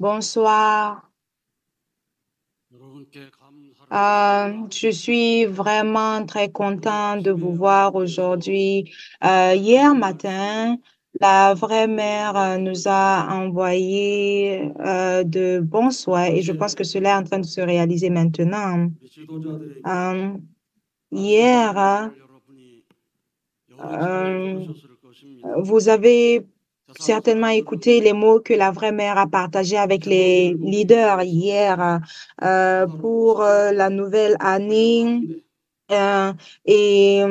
Bonsoir. Je suis vraiment très content de vous voir aujourd'hui. Hier matin, la vraie mère nous a envoyé de bons souhaits et je pense que cela est en train de se réaliser maintenant. Euh, hier, euh, vous avez certainement écouté les mots que la vraie mère a partagés avec les leaders hier pour la nouvelle année. Euh, et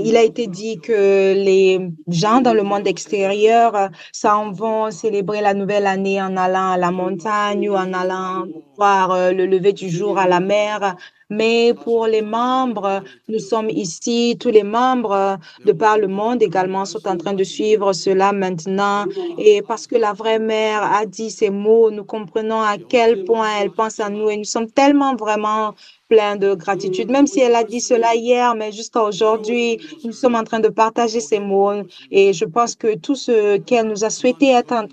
il a été dit que les gens dans le monde extérieur s'en vont célébrer la nouvelle année en allant à la montagne ou en allant voir le lever du jour à la mer. Mais pour les membres, nous sommes ici, tous les membres de par le monde également sont en train de suivre cela maintenant. Et parce que la vraie mère a dit ces mots, nous comprenons à quel point elle pense à nous et nous sommes tellement vraiment plein de gratitude, même si elle a dit cela hier, mais jusqu'à aujourd'hui, nous sommes en train de partager ces mots et je pense que tout ce qu'elle nous a souhaité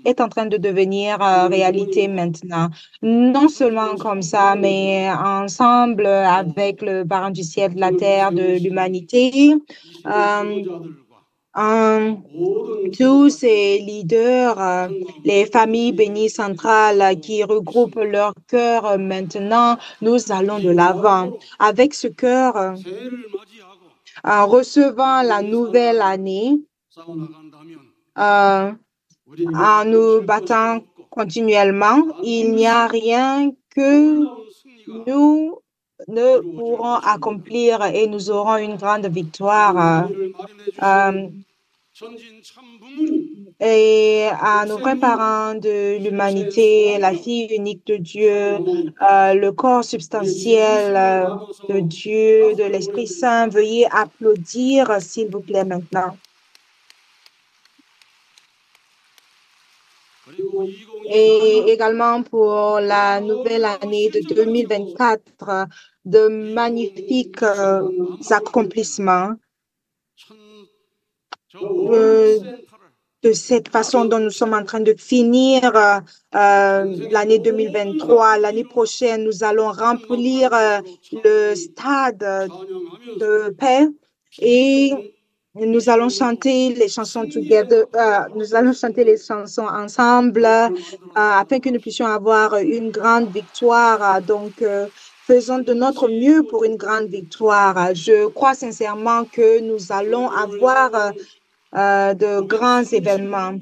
est en train de devenir réalité maintenant. Non seulement comme ça, mais ensemble avec le parent du ciel, de la terre, de l'humanité. Euh, euh, Tous ces leaders, les familles bénies centrales qui regroupent leur cœur maintenant, nous allons de l'avant. Avec ce cœur, en recevant la nouvelle année, euh, en nous battant continuellement, il n'y a rien que nous ne pourrons accomplir et nous aurons une grande victoire. Euh, Et à nos vrais parents de l'humanité, la fille unique de Dieu, le corps substantiel de Dieu, de l'Esprit Saint, veuillez applaudir, s'il vous plaît, maintenant. Et également pour la nouvelle année de 2024, de magnifiques accomplissements. Euh, de cette façon dont nous sommes en train de finir l'année 2023. L'année prochaine, nous allons remplir le stade de paix et nous allons chanter les chansons together, nous allons chanter les chansons ensemble afin que nous puissions avoir une grande victoire. Faisons de notre mieux pour une grande victoire. Je crois sincèrement que nous allons avoir de grands événements.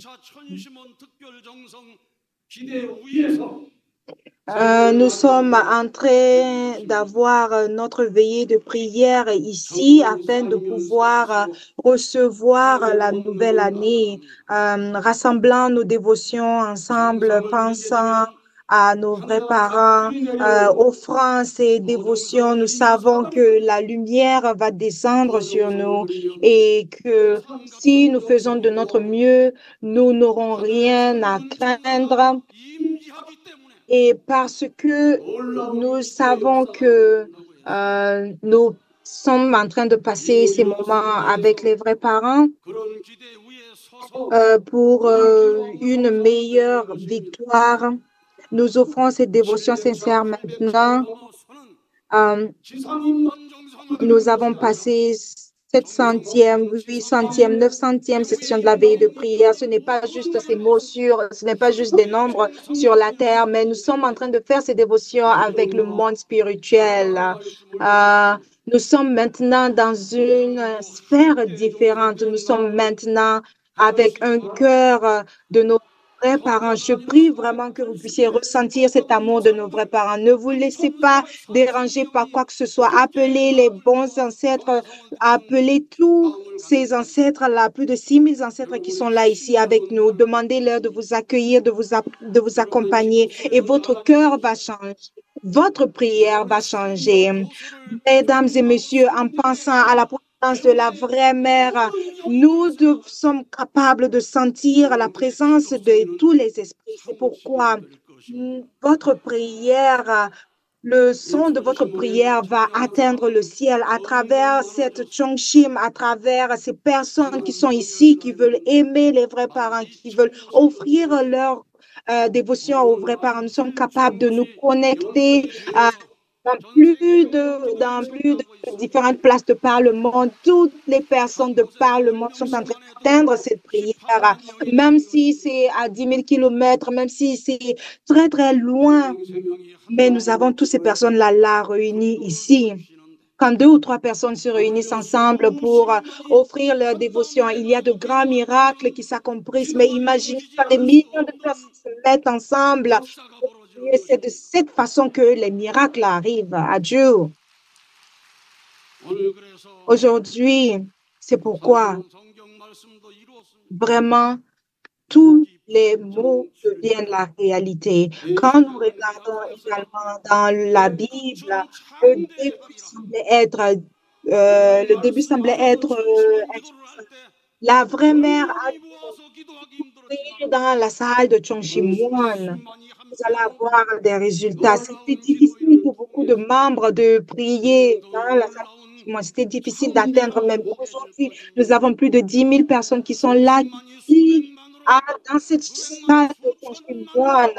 Nous sommes en train d'avoir notre veillée de prière ici afin de pouvoir recevoir la nouvelle année, rassemblant nos dévotions ensemble, pensant à nos vrais parents, offrant ces dévotions. Nous savons que la lumière va descendre sur nous et que si nous faisons de notre mieux, nous n'aurons rien à craindre. Et parce que nous savons que nous sommes en train de passer ces moments avec les vrais parents pour une meilleure victoire, nous offrons cette dévotion sincère maintenant. Euh, Nous avons passé 700e, 800e, 900e session de la veille de prière. Ce n'est pas juste ces mots ce n'est pas juste des nombres sur la terre, mais nous sommes en train de faire ces dévotions avec le monde spirituel. Nous sommes maintenant dans une sphère différente. Nous sommes maintenant avec un cœur de nos vrais parents. Je prie vraiment que vous puissiez ressentir cet amour de nos vrais parents. Ne vous laissez pas déranger par quoi que ce soit. Appelez les bons ancêtres, appelez tous ces ancêtres-là, plus de 6000 ancêtres qui sont là ici avec nous. Demandez-leur de vous accueillir, de vous accompagner et votre cœur va changer. Votre prière va changer. Mesdames et messieurs, en pensant à la présence de la vraie mère, sommes capables de sentir la présence de tous les esprits. C'est pourquoi votre prière, le son de votre prière va atteindre le ciel à travers cette Chongshim, à travers ces personnes qui sont ici, qui veulent aimer les vrais parents, qui veulent offrir leur dévotion au vrai parent. Nous sommes capables de nous connecter dans plus de différentes places de par le monde. Toutes les personnes de par le monde sont en train d'atteindre cette prière, même si c'est à 10 000 kilomètres, même si c'est très, très loin. Mais nous avons toutes ces personnes-là là, réunies ici. Quand deux ou trois personnes se réunissent ensemble pour offrir leur dévotion, il y a de grands miracles qui s'accomplissent. Mais imaginez quand des millions de personnes se mettent ensemble. Et c'est de cette façon que les miracles arrivent à Dieu. Aujourd'hui, c'est pourquoi vraiment tous les mots deviennent la réalité. Quand nous regardons également dans la Bible, le début semblait être, la vraie mère a prié dans la salle de Chongshimwon. Vous allez avoir des résultats. C'était difficile pour beaucoup de membres de prier dans la salle de Chongshimwon. C'était difficile d'atteindre même aujourd'hui. Nous avons plus de 10 000 personnes qui sont là, qui, dans cette salle de Chongshimwon.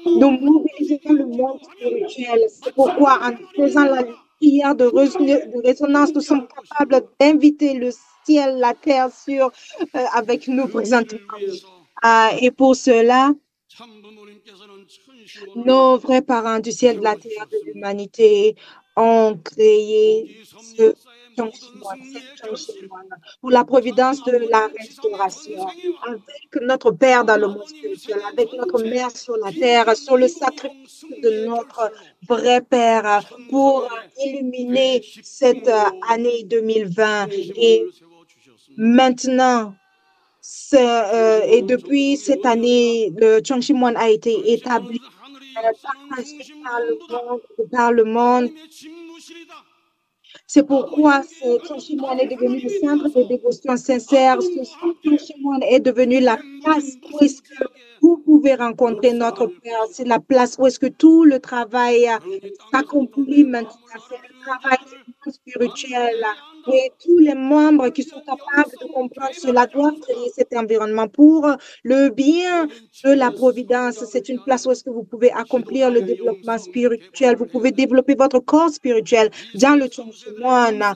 Nous mobilisons le monde spirituel. C'est pourquoi, en faisant la prière de résonance, nous sommes capables d'inviter le ciel, la terre avec nous présentement. Et pour cela, nos vrais parents du ciel, de la terre, de l'humanité ont créé cette Chongshimwon pour la providence de la restauration, avec notre Père dans le monde spirituel, avec notre Mère sur la terre, sur le sacrifice de notre vrai Père pour illuminer cette année 2020. Et maintenant, et depuis cette année, le Chongshimwon a été établi, partagé par le monde. C'est pourquoi ce Chongshimwon est devenu le centre de dévotion sincère. Ce Chongshimwon est devenu la place où est-ce que vous pouvez rencontrer notre Père. C'est la place où est-ce que tout le travail s'accomplit maintenant. C'est le travail spirituel. Et tous les membres qui sont capables de comprendre cela doivent créer cet environnement pour le bien de la providence. C'est une place où est-ce que vous pouvez accomplir le développement spirituel. Vous pouvez développer votre corps spirituel dans le Chongshimwon.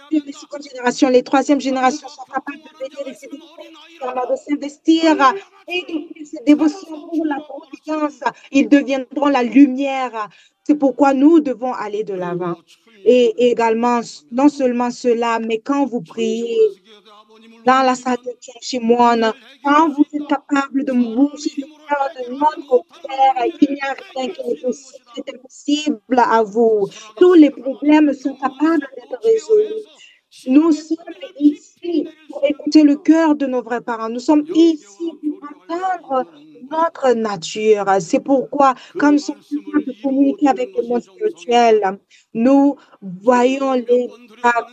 Les secondes générations, les troisièmes générations sont capables de bénéficier de s'investir et de faire ces dévotions pour la providence. Ils deviendront la lumière. C'est pourquoi nous devons aller de l'avant. Et également, non seulement cela, mais quand vous priez dans la salle de Chongshimwon, quand vous êtes capable de bouger le cœur de notre Père, il n'y a rien qui est impossible à vous. Tous les problèmes sont capables d'être résolus. Nous sommes ici pour écouter le cœur de nos vrais parents. Nous sommes ici pour entendre notre nature. C'est pourquoi, quand nous sommes capables de communiquer avec le monde spirituel, nous voyons les miracles.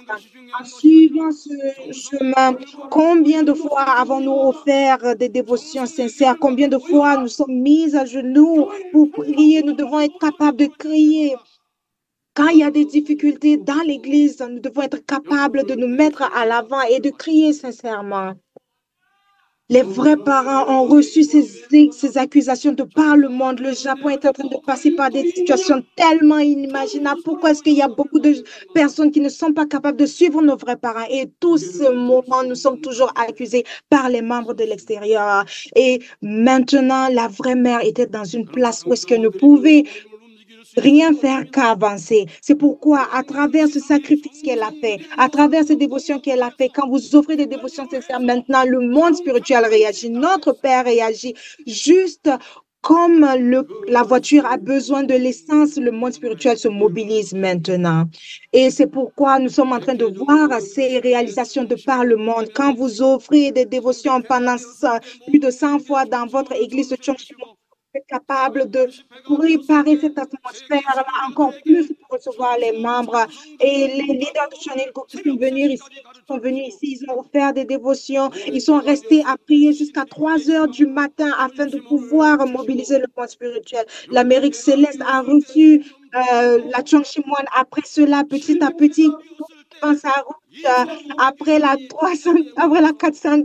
En suivant ce chemin, combien de fois avons-nous offert des dévotions sincères? Combien de fois nous sommes mis à genoux pour prier? Nous devons être capables de crier. Quand il y a des difficultés dans l'Église, nous devons être capables de nous mettre à l'avant et de crier sincèrement. Les vrais parents ont reçu ces accusations de par le monde. Le Japon est en train de passer par des situations tellement inimaginables. Pourquoi est-ce qu'il y a beaucoup de personnes qui ne sont pas capables de suivre nos vrais parents? Et tous ce moment, nous sommes toujours accusés par les membres de l'extérieur. Et maintenant, la vraie mère était dans une place où est-ce que nous pouvions rien faire qu'avancer. C'est pourquoi, à travers ce sacrifice qu'elle a fait, à travers ces dévotions qu'elle a fait, quand vous offrez des dévotions sincères, maintenant, le monde spirituel réagit. Notre Père réagit juste comme la voiture a besoin de l'essence, le monde spirituel se mobilise maintenant. Et c'est pourquoi nous sommes en train de voir ces réalisations de par le monde. Quand vous offrez des dévotions pendant plus de 100 fois dans votre église de Chongqing, vous êtes capable de préparer cette atmosphère encore plus pour recevoir les membres. Et les leaders de Chanel qui sont venus ici, ils ont offert des dévotions. Ils sont restés à prier jusqu'à 3 heures du matin afin de pouvoir mobiliser le monde spirituel. L'Amérique céleste a reçu la Chongqing. Après cela, petit à petit, dans sa route, après la 400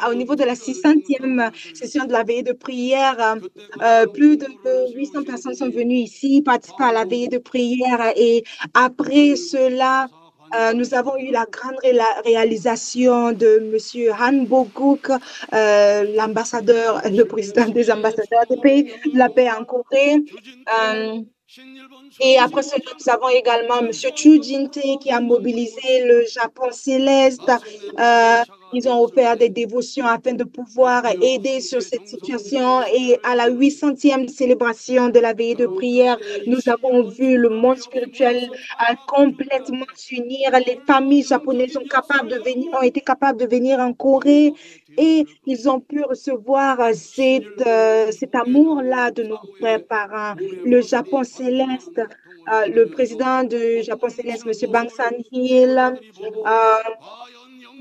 au niveau de la 600e session de la veillée de prière, plus de 800 personnes sont venues ici participer à la veillée de prière. Et après cela, nous avons eu la grande réalisation de Monsieur Han Bok-guk, l'ambassadeur, le président des ambassadeurs de la paix en Corée. Euh, et après cela, nous avons également Monsieur Chu Jin-tae qui a mobilisé le Japon céleste. Euh, Ils ont offert des dévotions afin de pouvoir aider sur cette situation. Et à la 800e célébration de la veillée de prière, nous avons vu le monde spirituel complètement s'unir. Les familles japonaises ont été capables de venir en Corée et ils ont pu recevoir cet amour-là de nos frères parents. Le Japon céleste, le président du Japon céleste, M. Bang San-il,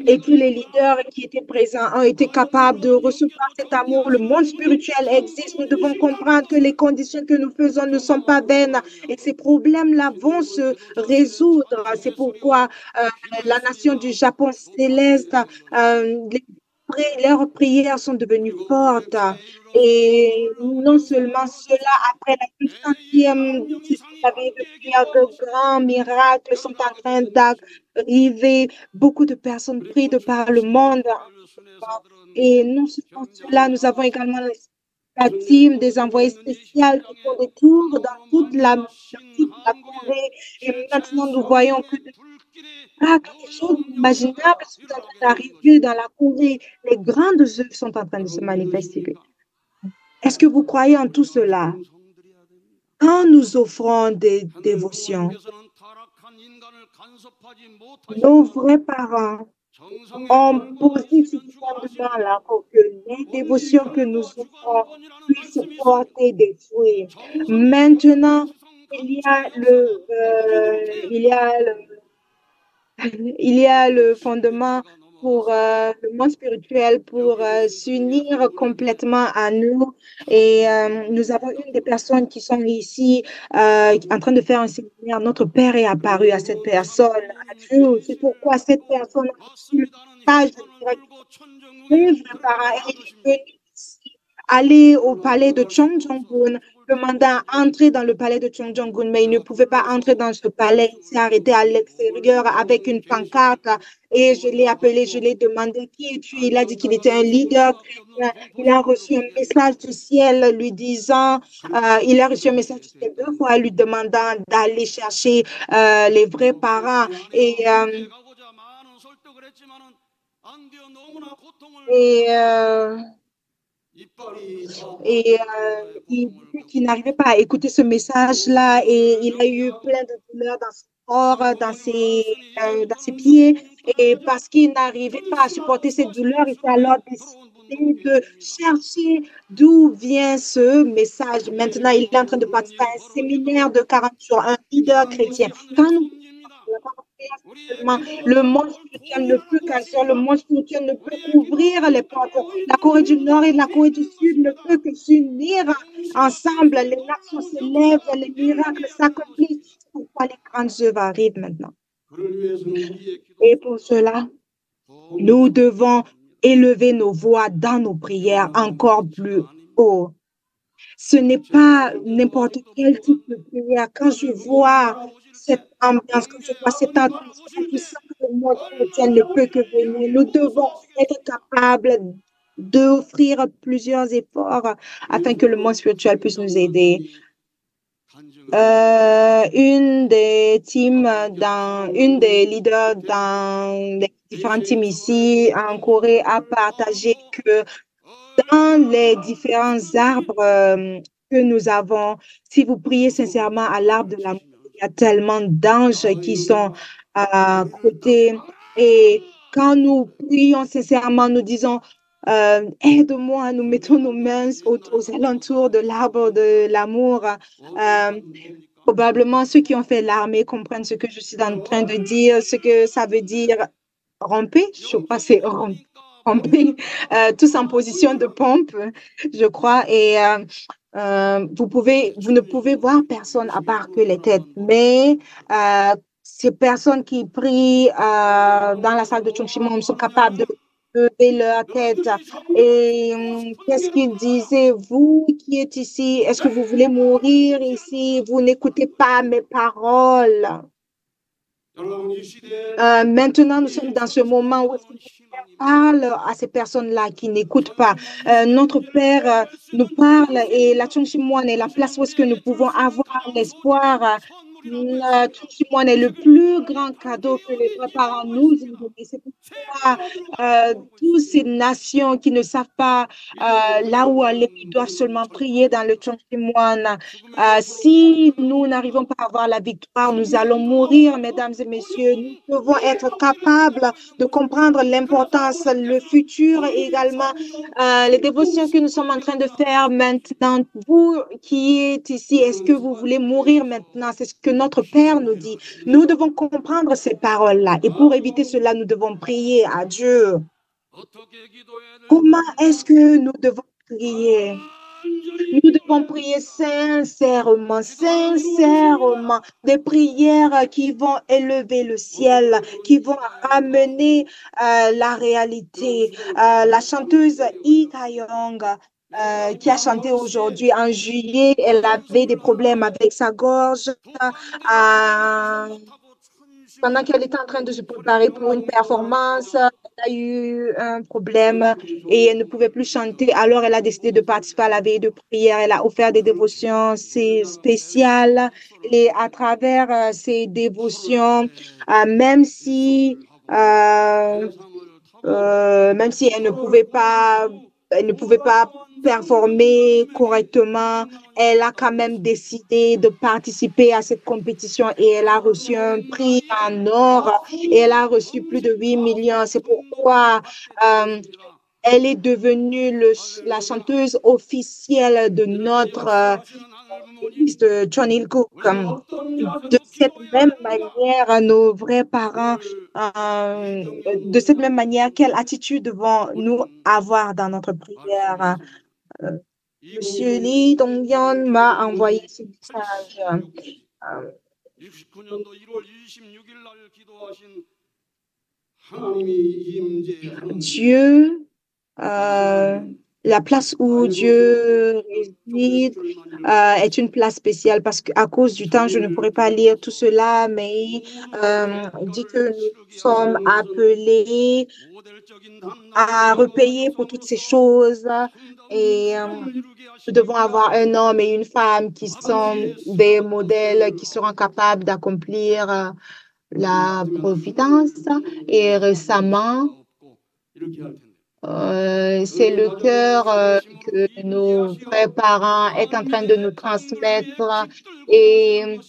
et tous les leaders qui étaient présents ont été capables de recevoir cet amour. Le monde spirituel existe. Nous devons comprendre que les conditions que nous faisons ne sont pas vaines et ces problèmes-là vont se résoudre. C'est pourquoi la nation du Japon céleste, leurs prières sont devenues fortes. Et non seulement cela, après la 800e session de prière, de grands miracles sont en train d'arriver. Beaucoup de personnes prient de par le monde. Et non seulement cela, nous avons également la team des envoyés spéciaux qui font des tours dans dans toute la Corée. Et maintenant, nous voyons que des choses inimaginables sont en train d'arriver dans la Corée. Les grandes œuvres sont en train de se manifester. Est-ce que vous croyez en tout cela? Quand nous offrons des dévotions, nos vrais parents ont posé ce fondement-là pour que les dévotions que nous offrons puissent porter des fruits. Maintenant, il y a il y a le fondement pour le monde spirituel, pour s'unir complètement à nous. Et nous avons une des personnes qui sont ici en train de faire un séminaire. Notre Père est apparu à cette personne, à Dieu. C'est pourquoi cette personne a reçu le message aller au palais de Chong Jong-un, demandant à entrer dans le palais de Chong Jong-un, mais il ne pouvait pas entrer dans ce palais. Il s'est arrêté à l'extérieur avec une pancarte et je l'ai appelé, je l'ai demandé qui es-tu. Il a dit qu'il était un leader chrétien. Il a reçu un message du ciel lui disant, il a reçu un message du ciel 2 fois lui demandant d'aller chercher les vrais parents. Et et il n'arrivait pas à écouter ce message-là et il a eu plein de douleurs dans son corps, dans ses pieds. Et parce qu'il n'arrivait pas à supporter cette douleur, il s'est alors décidé de chercher d'où vient ce message. Maintenant, il est en train de participer à un séminaire de 40 jours, un leader chrétien. Quand nous le monde spirituel ne peut qu'agir, le monde spirituel ne peut qu'ouvrir les portes. La Corée du Nord et la Corée du Sud ne peuvent que s'unir ensemble. Les nations s'élèvent, les miracles s'accomplissent. C'est pourquoi les grandes œuvres arrivent maintenant. Et pour cela, nous devons élever nos voix dans nos prières encore plus haut. Ce n'est pas n'importe quel type de prière. Quand je vois cette ambiance, quand je vois cette atmosphère, je sens que le monde chrétien ne peut que venir. Nous devons être capables d'offrir plusieurs efforts afin que le monde spirituel puisse nous aider. Une des leaders dans les différents teams ici en Corée a partagé que dans les différents arbres que nous avons, si vous priez sincèrement à l'arbre de l'amour, il y a tellement d'anges qui sont à côté. Et quand nous prions sincèrement, nous disons, aide-moi, nous mettons nos mains aux alentours de l'arbre de l'amour. Probablement, ceux qui ont fait l'armée comprennent ce que je suis en train de dire, ce que ça veut dire ramper. Je crois que c'est ramper, tous en position de pompe, je crois. Et vous ne pouvez voir personne à part que les têtes. Mais ces personnes qui prient dans la salle de Chungchimom sont capables de lever leur tête. Et qu'est-ce qu'ils disaient? Vous qui êtes ici, est-ce que vous voulez mourir ici? Vous n'écoutez pas mes paroles. Maintenant, nous sommes dans ce moment où parle à ces personnes-là qui n'écoutent pas. Notre Père nous parle et la Chungchimouane est la place où est-ce que nous pouvons avoir l'espoir. La Chungchimouane est le plus grand cadeau que les grands-parents nous ont donné. C'est pourquoi toutes ces nations qui ne savent pas là où aller, ils doivent seulement prier dans le Chungchimouane. Si nous n'arrivons pas à avoir la victoire, nous allons mourir, mesdames et messieurs. Nous devons être capables de comprendre l'importance, le futur et également les dévotions que nous sommes en train de faire maintenant. Vous qui êtes ici, est-ce que vous voulez mourir maintenant? C'est ce que notre Père nous dit. Nous devons comprendre ces paroles-là. Et pour éviter cela, nous devons prier à Dieu. Comment est-ce que nous devons prier? Nous devons prier sincèrement, sincèrement, des prières qui vont élever le ciel, qui vont ramener la réalité. La chanteuse Lee Tae-yong, qui a chanté aujourd'hui en juillet, elle avait des problèmes avec sa gorge. Pendant qu'elle était en train de se préparer pour une performance, elle a eu un problème et elle ne pouvait plus chanter. Alors, elle a décidé de participer à la veille de prière. Elle a offert des dévotions spéciales et à travers ces dévotions, même si euh, même si elle ne pouvait pas performer correctement, elle a quand même décidé de participer à cette compétition et elle a reçu un prix en or et elle a reçu plus de 8 millions. C'est pourquoi elle est devenue la chanteuse officielle de notre de John Ilcook. De cette même manière, nos vrais parents, de cette même manière, quelle attitude devons-nous avoir dans notre prière? Euh, Monsieur Lee Dong-yeon m'a envoyé ce message. Euh, Dieu, euh, la place où Dieu réside est une place spéciale parce qu'à cause du temps, je ne pourrais pas lire tout cela, mais on dit que nous sommes appelés à repayer pour toutes ces choses et nous devons avoir un homme et une femme qui sont des modèles qui seront capables d'accomplir la providence. Et récemment, c'est le cœur que nos vrais parents est en train de nous transmettre et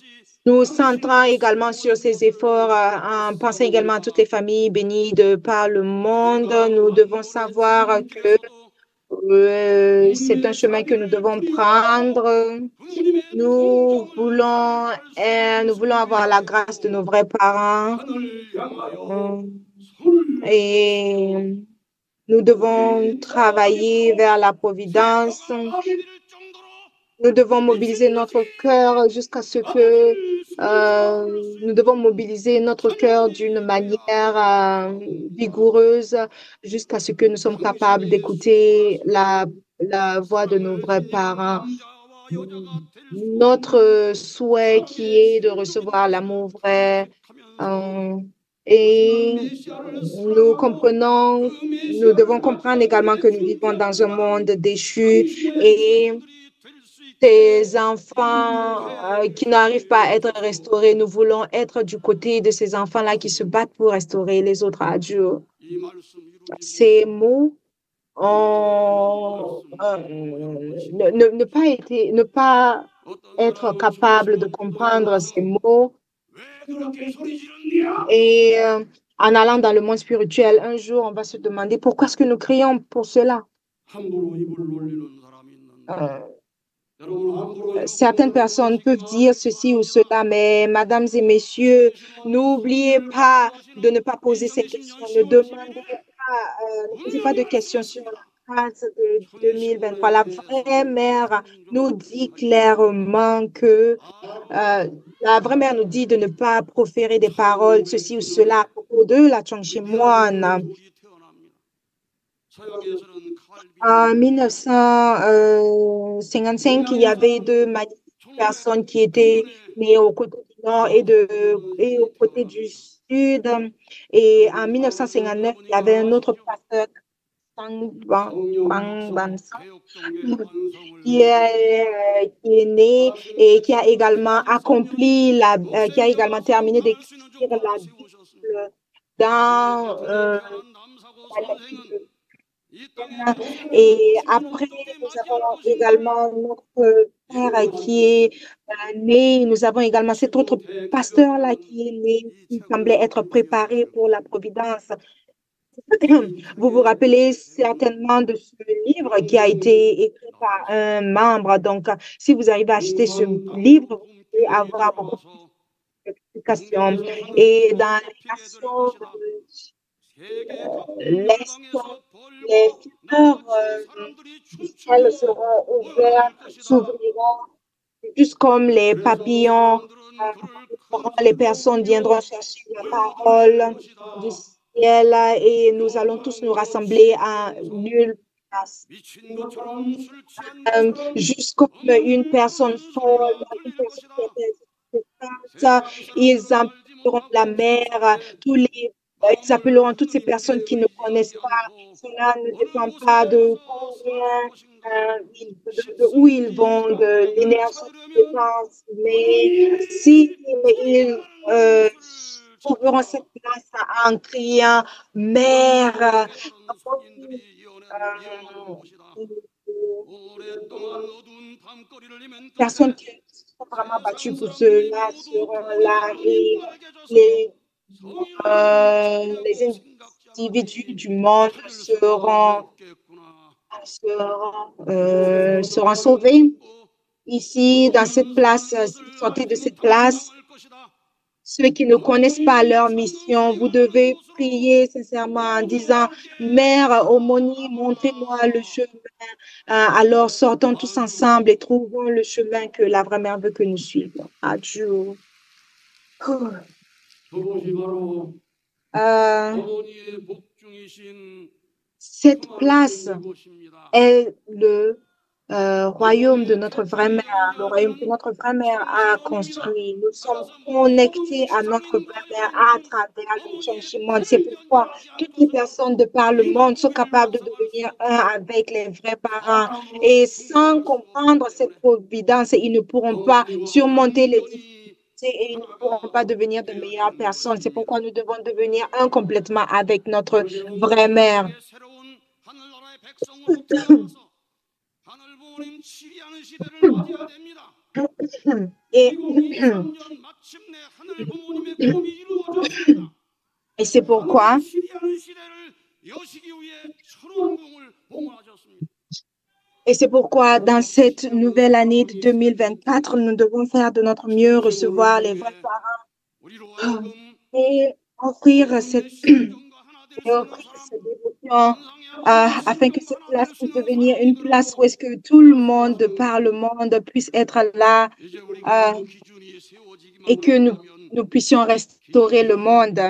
nous centrons également sur ces efforts en pensant également à toutes les familles bénies de par le monde. Nous devons savoir que c'est un chemin que nous devons prendre. Nous voulons avoir la grâce de nos vrais parents euh, et nous devons travailler vers la providence. Nous devons mobiliser notre cœur jusqu'à ce que nous devons mobiliser notre cœur d'une manière vigoureuse jusqu'à ce que nous sommes capables d'écouter la voix de nos vrais parents. Notre souhait qui est de recevoir l'amour vrai. euh, et nous devons comprendre également que nous vivons dans un monde déchu et ces enfants qui n'arrivent pas à être restaurés. Nous voulons être du côté de ces enfants-là qui se battent pour restaurer les autres adultes. Ces mots ne pas être capable de comprendre ces mots et en allant dans le monde spirituel, un jour, on va se demander pourquoi est-ce que nous crions pour cela. Certaines personnes peuvent dire ceci ou cela, mais mesdames et messieurs, n'oubliez pas de ne pas poser ces questions. Ne posez pas de questions sur la 24 de 2023. La vraie mère nous dit clairement que la vraie mère nous dit de ne pas proférer des paroles, ceci ou cela, à propos de la Chongshimwan. En 1955, il y avait deux magnifiques personnes qui étaient nées au côté du nord et au côté du sud. Et en 1959, il y avait un autre pasteur, Sang Bang Ban Sang, qui est né et qui a également qui a également terminé d'écrire la Bible dans la lecture. Et après, nous avons également notre père qui est né. Nous avons également cet autre pasteur-là qui est né, qui semblait être préparé pour la providence. Vous vous rappelez certainement de ce livre qui a été écrit par un membre. Donc, si vous arrivez à acheter ce livre, vous pouvez avoir beaucoup plus d'explications. Et dans les nations de l'Est, les fleurs du ciel seront ouvertes, s'ouvriront, juste comme les papillons. Les personnes viendront chercher la parole du ciel et nous allons tous nous rassembler à nulle place. Juste comme une personne folle, une personne qui est ça, ils appelleront la mer, ils appelleront toutes ces personnes qui ne connaissent pas. Cela ne dépend pas de combien, de où ils vont, de l'énergie qu'ils dépensent, mais si ils trouveront cette place en criant Mère, personnes qui sont vraiment battues pour cela seront là et les, les individus du monde seront sauvés ici, dans cette place, sortez de cette place. Ceux qui ne connaissent pas leur mission, vous devez prier sincèrement en disant, Mère Omoni, montrez-moi le chemin. Alors sortons tous ensemble et trouvons le chemin que la vraie mère veut que nous suivions. Adieu. Cette place est le royaume de notre vraie mère, le royaume que notre vraie mère a construit. Nous sommes connectés à notre vraie mère à travers le changement. C'est pourquoi toutes les personnes de par le monde sont capables de devenir un avec les vrais parents. Et sans comprendre cette providence, ils ne pourront pas surmonter les difficultés et ils ne pourront pas devenir de meilleures personnes. C'est pourquoi nous devons devenir un complètement avec notre vraie mère. Et, et c'est pourquoi dans cette nouvelle année de 2024, nous devons faire de notre mieux, recevoir les vrais parents et offrir cette dévotion afin que cette place puisse devenir une place où est-ce que tout le monde par le monde puisse être là et que nous puissions restaurer le monde.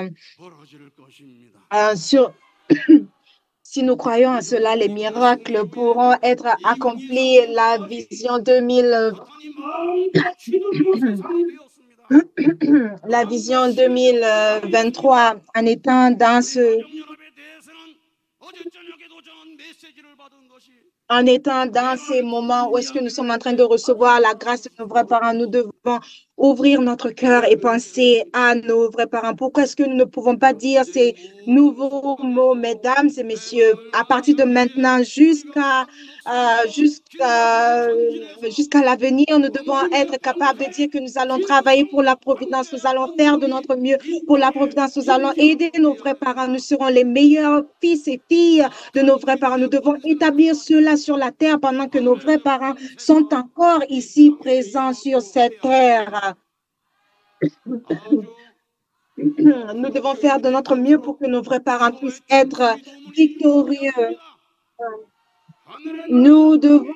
Si nous croyons à cela, les miracles pourront être accomplis. La vision 2023 en étant dans ces moments où est-ce que nous sommes en train de recevoir la grâce de nos vrais parents, nous devons ouvrir notre cœur et penser à nos vrais parents. Pourquoi est-ce que nous ne pouvons pas dire ces nouveaux mots, mesdames et messieurs, à partir de maintenant jusqu'à l'avenir, nous devons être capables de dire que nous allons travailler pour la providence, nous allons faire de notre mieux pour la providence, nous allons aider nos vrais parents, nous serons les meilleurs fils et filles de nos vrais parents. Nous devons établir cela sur la terre pendant que nos vrais parents sont encore ici présents sur cette terre. Nous devons faire de notre mieux pour que nos vrais parents puissent être victorieux. Nous devons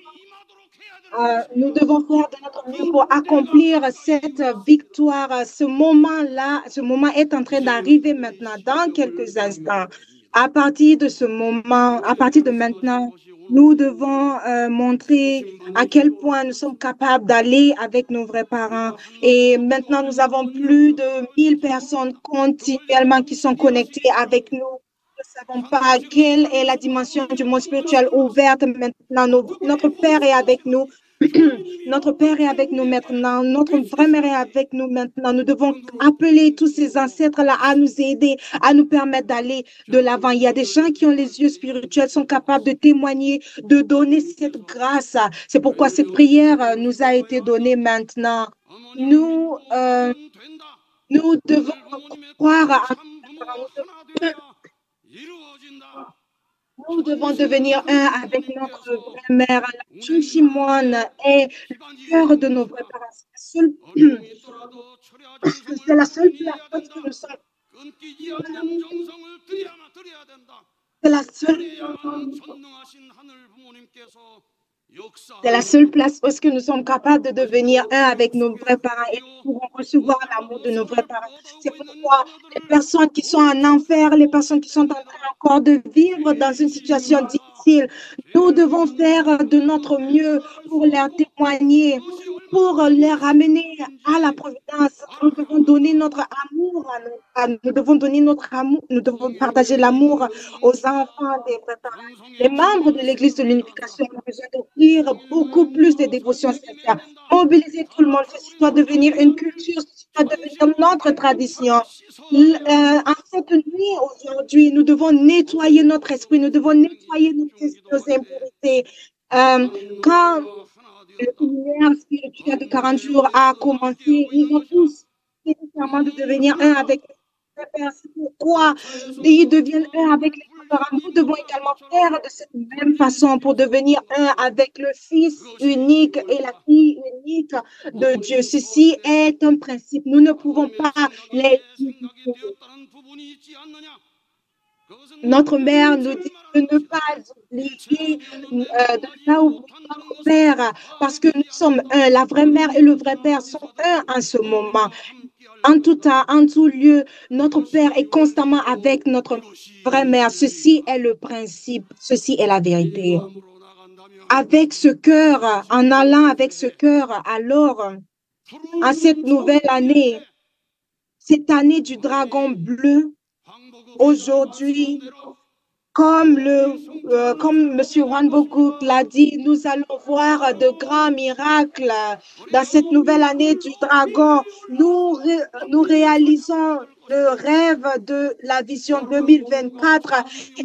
nous devons faire de notre mieux pour accomplir cette victoire. Ce moment est en train d'arriver maintenant, dans quelques instants. À partir de ce moment, à partir de maintenant, nous devons montrer à quel point nous sommes capables d'aller avec nos vrais parents. Et maintenant, nous avons plus de 1 000 personnes continuellement qui sont connectées avec nous. Nous ne savons pas quelle est la dimension du monde spirituel ouverte maintenant. Notre Père est avec nous. Notre Père est avec nous maintenant. Notre vraie mère est avec nous maintenant. Nous devons appeler tous ces ancêtres-là à nous aider, à nous permettre d'aller de l'avant. Il y a des gens qui ont les yeux spirituels, sont capables de témoigner, de donner cette grâce. C'est pourquoi cette prière nous a été donnée maintenant. Nous, euh, nous devons croire à nous devons devenir un avec notre vraie mère. La Chunchimon est le cœur de nos vrais parents. C'est la seule place que nous sommes. C'est la seule C'est la seule place où est-ce que nous sommes capables de devenir un avec nos vrais parents et nous pourrons recevoir l'amour de nos vrais parents. C'est pourquoi les personnes qui sont en enfer, les personnes qui sont en train encore de vivre dans une situation difficile, nous devons faire de notre mieux pour leur témoigner, pour les ramener à la providence. Nous devons donner notre amour nous devons donner notre amour, nous devons partager l'amour aux enfants des vrais parents. Les membres de l'Église de l'unification ont besoin d'offrir beaucoup plus de dévotions sincères. Mobiliser tout le monde, ceci doit devenir une culture, ceci doit devenir notre tradition. En cette nuit, aujourd'hui, nous devons nettoyer notre esprit, nous devons nettoyer nos impurités. Quand le séminaire spirituel de 40 jours a commencé, ils ont tous nécessairement de devenir un avec les Père. C'est pourquoi ils deviennent un avec les parents. Nous devons également faire de cette même façon pour devenir un avec le Fils unique et la fille unique de Dieu. Ceci est un principe. Nous ne pouvons pas les Notre mère nous dit de ne pas oublier, de ne pas oublier notre père, parce que nous sommes un. La vraie mère et le vrai père sont un en ce moment. En tout temps, en tout lieu, notre père est constamment avec notre vraie mère. Ceci est le principe, ceci est la vérité. Avec ce cœur, en allant avec ce cœur, alors, en cette nouvelle année, cette année du dragon bleu, aujourd'hui, comme M. Juan Bokuk l'a dit, nous allons voir de grands miracles dans cette nouvelle année du dragon. Nous réalisons le rêve de la vision 2024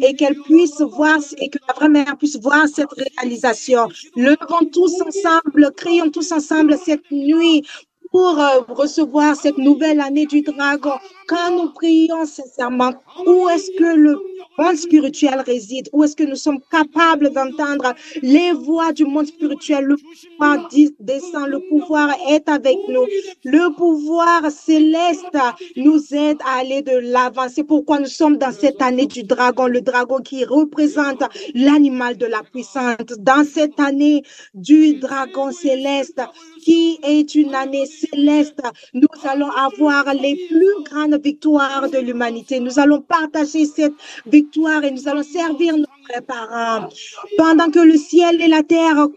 et qu'elle puisse voir et que la vraie mère puisse voir cette réalisation. Levons tous ensemble, crions tous ensemble cette nuit pour recevoir cette nouvelle année du dragon. Quand nous prions sincèrement, où est-ce que le monde spirituel réside? Où est-ce que nous sommes capables d'entendre les voix du monde spirituel? Le pouvoir descend, le pouvoir est avec nous. Le pouvoir céleste nous aide à aller de l'avant. C'est pourquoi nous sommes dans cette année du dragon, le dragon qui représente l'animal de la puissance. Dans cette année du dragon céleste, qui est une année céleste, nous allons avoir les plus grandes victoires de l'humanité. Nous allons partager cette victoire et nous allons servir nos vrais parents. Pendant que le ciel et la terre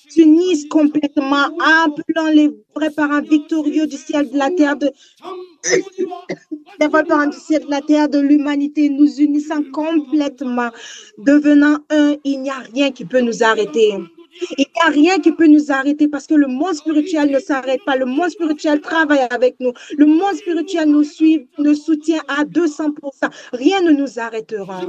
s'unissent complètement, appelant les vrais parents victorieux du ciel, de la terre, les vrais parents du ciel, de la terre, de l'humanité, nous unissant complètement, devenant un, il n'y a rien qui peut nous arrêter. Il n'y a rien qui peut nous arrêter parce que le monde spirituel ne s'arrête pas. Le monde spirituel travaille avec nous. Le monde spirituel nous suit, nous soutient à 200%. Rien ne nous arrêtera.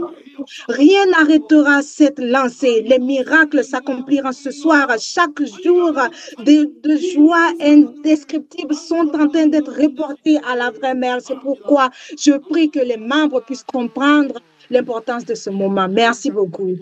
Rien n'arrêtera cette lancée. Les miracles s'accompliront ce soir. Chaque jour, de joie indescriptibles sont en train d'être reportés à la vraie mère. C'est pourquoi je prie que les membres puissent comprendre l'importance de ce moment. Merci beaucoup.